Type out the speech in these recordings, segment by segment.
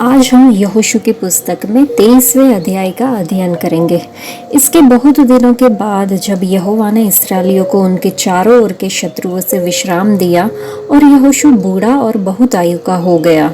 आज हम यहोशू की पुस्तक में 23वें अध्याय का अध्ययन करेंगे। इसके बहुत दिनों के बाद जब यहोवा ने इस्राएलियों को उनके चारों ओर के शत्रुओं से विश्राम दिया और यहोशू बूढ़ा और बहुत आयु का हो गया,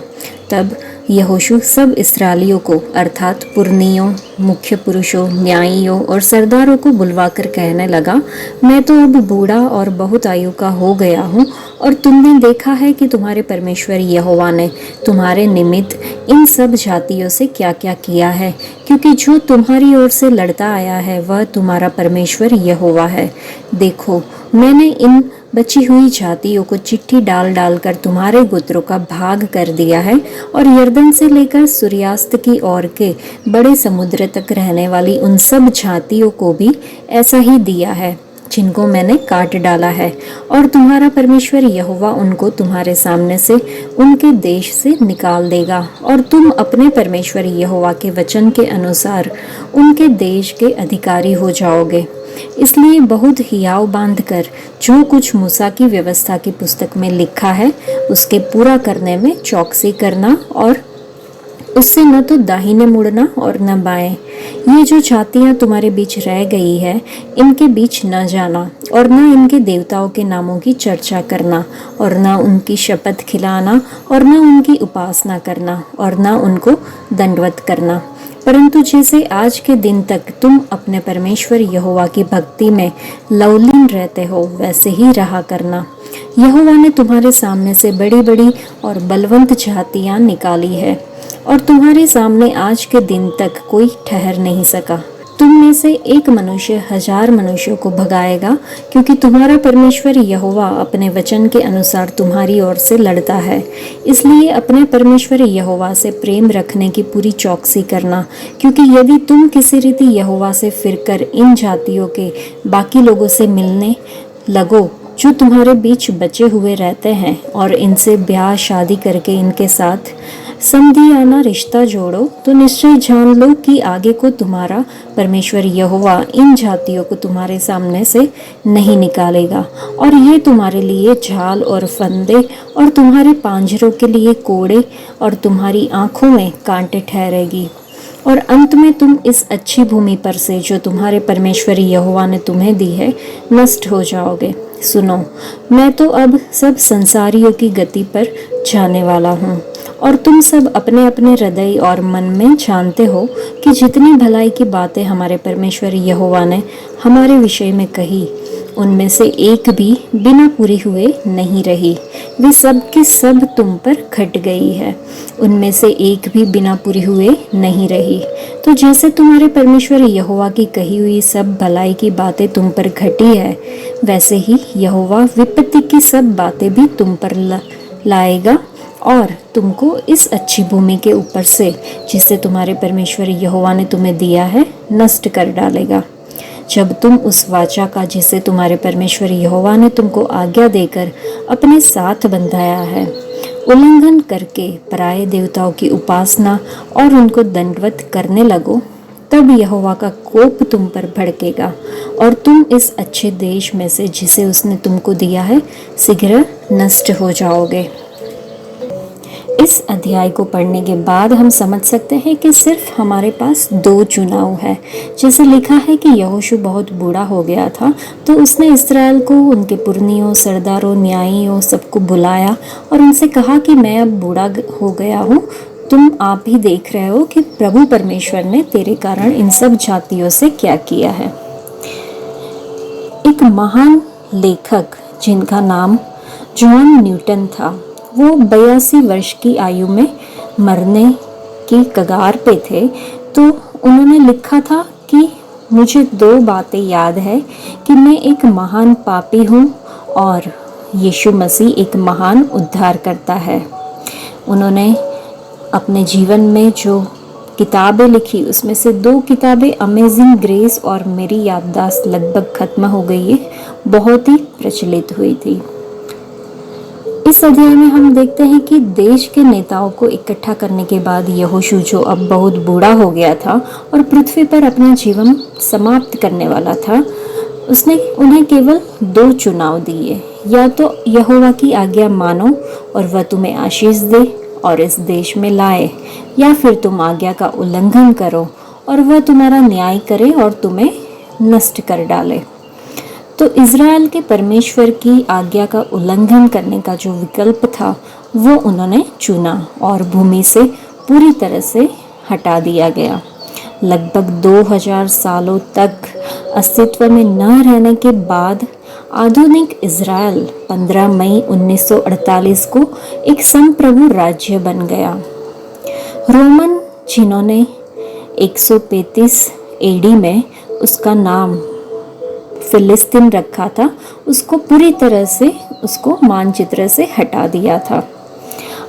तब यहोशू सब इस्राएलियों को अर्थात पुरनियों, मुख्य पुरुषों, न्यायियों और सरदारों को बुलवाकर कहने लगा, मैं तो अब बूढ़ा और बहुत आयु का हो गया हूँ और तुमने देखा है कि तुम्हारे परमेश्वर यहोवा ने तुम्हारे निमित्त इन सब जातियों से क्या क्या किया है, क्योंकि जो तुम्हारी ओर से लड़ता आया है वह तुम्हारा परमेश्वर यहोवा है। देखो, मैंने इन बची हुई जातियों को चिट्ठी डाल डालकर तुम्हारे गोत्रों का भाग कर दिया है और यरदन से लेकर सूर्यास्त की ओर के बड़े समुद्र तक रहने वाली उन सब जातियों को भी ऐसा ही दिया है जिनको मैंने काट डाला है, और तुम्हारा परमेश्वर यहोवा उनको तुम्हारे सामने से उनके देश से निकाल देगा और तुम अपने परमेश्वर यहोवा के वचन के अनुसार उनके देश के अधिकारी हो जाओगे। इसलिए बहुत हियाव बांध कर जो कुछ मूसा की व्यवस्था की पुस्तक में लिखा है उसके पूरा करने में चौकसी करना और उससे न तो दाहिने मुड़ना और न बाएं। ये जो जातियां तुम्हारे बीच रह गई है इनके बीच न जाना और न इनके देवताओं के नामों की चर्चा करना और न उनकी शपथ खिलाना और न उनकी उपासना करना और न उनको दंडवत करना, परंतु जैसे आज के दिन तक तुम अपने परमेश्वर यहोवा की भक्ति में लवलीन रहते हो वैसे ही रहा करना। यहोवा ने तुम्हारे सामने से बड़ी बड़ी और बलवंत जातियां निकाली है और तुम्हारे सामने आज के दिन तक कोई ठहर नहीं सका। तुम में से एक मनुष्य 1000 मनुष्यों को भगाएगा, क्योंकि तुम्हारा परमेश्वर यहोवा अपने वचन के अनुसार तुम्हारी ओर से लड़ता है। इसलिए अपने परमेश्वर यहोवा से प्रेम रखने की पूरी चौकसी करना, क्योंकि यदि तुम किसी रीति यहोवा से फिरकर इन जातियों के बाकी लोगों से मिलने लगो जो तुम्हारे बीच बचे हुए रहते हैं और इनसे ब्याह शादी करके इनके साथ समधियाना रिश्ता जोड़ो, तो निश्चय जान लो कि आगे को तुम्हारा परमेश्वर यहोवा इन जातियों को तुम्हारे सामने से नहीं निकालेगा, और ये तुम्हारे लिए झाल और फंदे और तुम्हारे पांजरों के लिए कोड़े और तुम्हारी आंखों में कांटे ठहरेगी। और अंत में तुम इस अच्छी भूमि पर से जो तुम्हारे परमेश्वर यहोवा ने तुम्हें दी है नष्ट हो जाओगे। सुनो, मैं तो अब सब संसारियों की गति पर जाने वाला हूँ, और तुम सब अपने अपने हृदय और मन में जानते हो कि जितनी भलाई की बातें हमारे परमेश्वर यहोवा ने हमारे विषय में कही उनमें से एक भी बिना पूरी हुए नहीं रही। वे सब की सब तुम पर घट गई है, उनमें से एक भी बिना पूरी हुए नहीं रही। तो जैसे तुम्हारे परमेश्वर यहोवा की कही हुई सब भलाई की बातें तुम पर घटी है, वैसे ही यहोवा विपत्ति की सब बातें भी तुम पर लाएगा और तुमको इस अच्छी भूमि के ऊपर से जिसे तुम्हारे परमेश्वर यहोवा ने तुम्हें दिया है नष्ट कर डालेगा। जब तुम उस वाचा का जिसे तुम्हारे परमेश्वर यहोवा ने तुमको आज्ञा देकर अपने साथ बंधाया है उल्लंघन करके पराये देवताओं की उपासना और उनको दंडवत करने लगो, तब यहोवा का कोप तुम पर भड़केगा और तुम इस अच्छे देश में से जिसे उसने तुमको दिया है शीघ्र नष्ट हो जाओगे। इस अध्याय को पढ़ने के बाद हम समझ सकते हैं कि सिर्फ हमारे पास 2 चुनाव है। जैसे लिखा है कि यहोशू बहुत बूढ़ा हो गया था, तो उसने इस्राएल को उनके पुरनियों, सरदारों, न्यायियों सबको बुलाया और उनसे कहा कि मैं अब बूढ़ा हो गया हूँ। तुम आप ही देख रहे हो कि प्रभु परमेश्वर ने तेरे कारण इन सब जातियों से क्या किया है। एक महान लेखक जिनका नाम जॉन न्यूटन था, वो 82 वर्ष की आयु में मरने की कगार पे थे, तो उन्होंने लिखा था कि मुझे 2 बातें याद है कि मैं एक महान पापी हूँ और यीशु मसीह एक महान उद्धारकर्ता है। उन्होंने अपने जीवन में जो किताबें लिखी उसमें से 2 किताबें अमेजिंग ग्रेस और मेरी याददाश्त लगभग खत्म हो गई है, बहुत ही प्रचलित हुई थी। इस अध्याय में हम देखते हैं कि देश के नेताओं को इकट्ठा करने के बाद यहोशू, जो अब बहुत बूढ़ा हो गया था और पृथ्वी पर अपना जीवन समाप्त करने वाला था, उसने उन्हें केवल 2 चुनाव दिए। या तो यहोवा की आज्ञा मानो और वह तुम्हें आशीष दे, और इस देश में लाए, या फिर तुम आज्ञा का उल्लंघन करो और वह तुम्हारा न्याय करे और तुम्हें नष्ट कर डाले। तो इज़राइल के परमेश्वर की आज्ञा का उल्लंघन करने का जो विकल्प था वो उन्होंने चुना और भूमि से पूरी तरह से हटा दिया गया। लगभग 2000 सालों तक अस्तित्व में न रहने के बाद आधुनिक इज़राइल 15 मई 1948 को एक संप्रभु राज्य बन गया। रोमन, जिन्होंने 135 एडी में उसका नाम फिलिस्तीन रखा था, उसको पूरी तरह से उसको मानचित्र से हटा दिया था।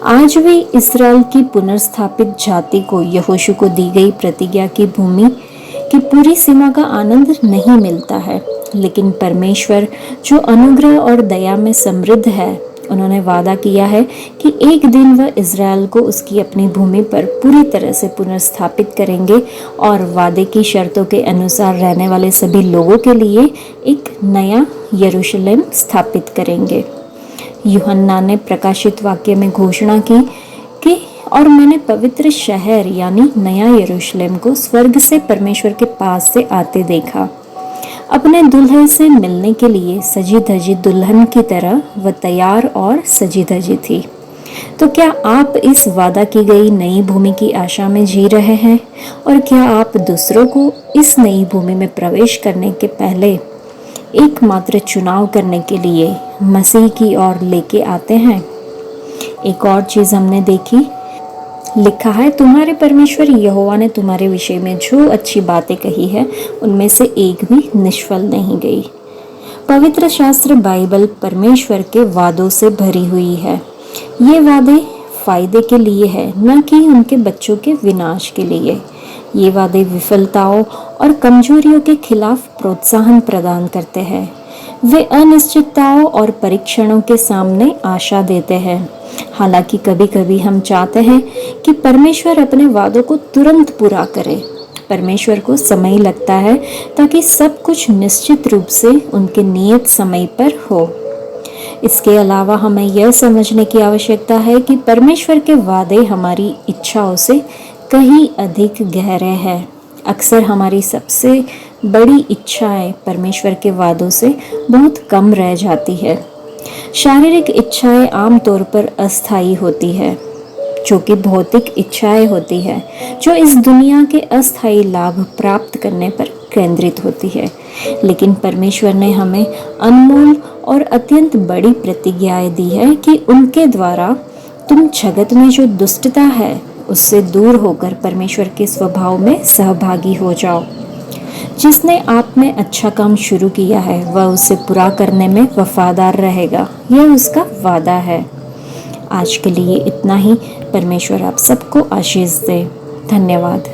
आज भी इस्राएल की पुनर्स्थापित जाति को यहोशू को दी गई प्रतिज्ञा की भूमि की पूरी सीमा का आनंद नहीं मिलता है, लेकिन परमेश्वर जो अनुग्रह और दया में समृद्ध है, उन्होंने वादा किया है कि एक दिन वह इज़राइल को उसकी अपनी भूमि पर पूरी तरह से पुनर्स्थापित करेंगे और वादे की शर्तों के अनुसार रहने वाले सभी लोगों के लिए एक नया यरूशलेम स्थापित करेंगे। यूहन्ना ने प्रकाशित वाक्य में घोषणा की कि और मैंने पवित्र शहर यानी नया यरूशलेम को स्वर्ग से परमेश्वर के पास से आते देखा। अपने दुल्हे से मिलने के लिए सजी धजी दुल्हन की तरह वह तैयार और सजी धजी थी। तो क्या आप इस वादा की गई नई भूमि की आशा में जी रहे हैं? और क्या आप दूसरों को इस नई भूमि में प्रवेश करने के पहले एकमात्र चुनाव करने के लिए मसीह की ओर लेके आते हैं? एक और चीज़ हमने देखी, लिखा है, तुम्हारे परमेश्वर यहोवा ने तुम्हारे विषय में जो अच्छी बातें कही है उनमें से एक भी निष्फल नहीं गई। पवित्र शास्त्र बाइबल परमेश्वर के वादों से भरी हुई है। ये वादे फायदे के लिए है, न कि उनके बच्चों के विनाश के लिए। ये वादे विफलताओं और कमजोरियों के खिलाफ प्रोत्साहन प्रदान करते हैं। वे अनिश्चितताओं और परीक्षणों के सामने आशा देते हैं। हालांकि कभी कभी हम चाहते हैं कि परमेश्वर अपने वादों को तुरंत पूरा करे। परमेश्वर को समय लगता है ताकि सब कुछ निश्चित रूप से उनके नियत समय पर हो। इसके अलावा हमें यह समझने की आवश्यकता है कि परमेश्वर के वादे हमारी इच्छाओं से कहीं अधिक गहरे हैं। अक्सर हमारी सबसे बड़ी इच्छाएं परमेश्वर के वादों से बहुत कम रह जाती है। शारीरिक इच्छाएं आमतौर पर अस्थायी होती है, जो कि भौतिक इच्छाएं होती है, जो इस दुनिया के अस्थायी लाभ प्राप्त करने पर केंद्रित होती है। लेकिन परमेश्वर ने हमें अनमोल और अत्यंत बड़ी प्रतिज्ञाएं दी है कि उनके द्वारा तुम जगत में जो दुष्टता है उससे दूर होकर परमेश्वर के स्वभाव में सहभागी हो जाओ। जिसने आप में अच्छा काम शुरू किया है वह उसे पूरा करने में वफादार रहेगा, यह उसका वादा है। आज के लिए इतना ही। परमेश्वर आप सबको आशीष दे। धन्यवाद।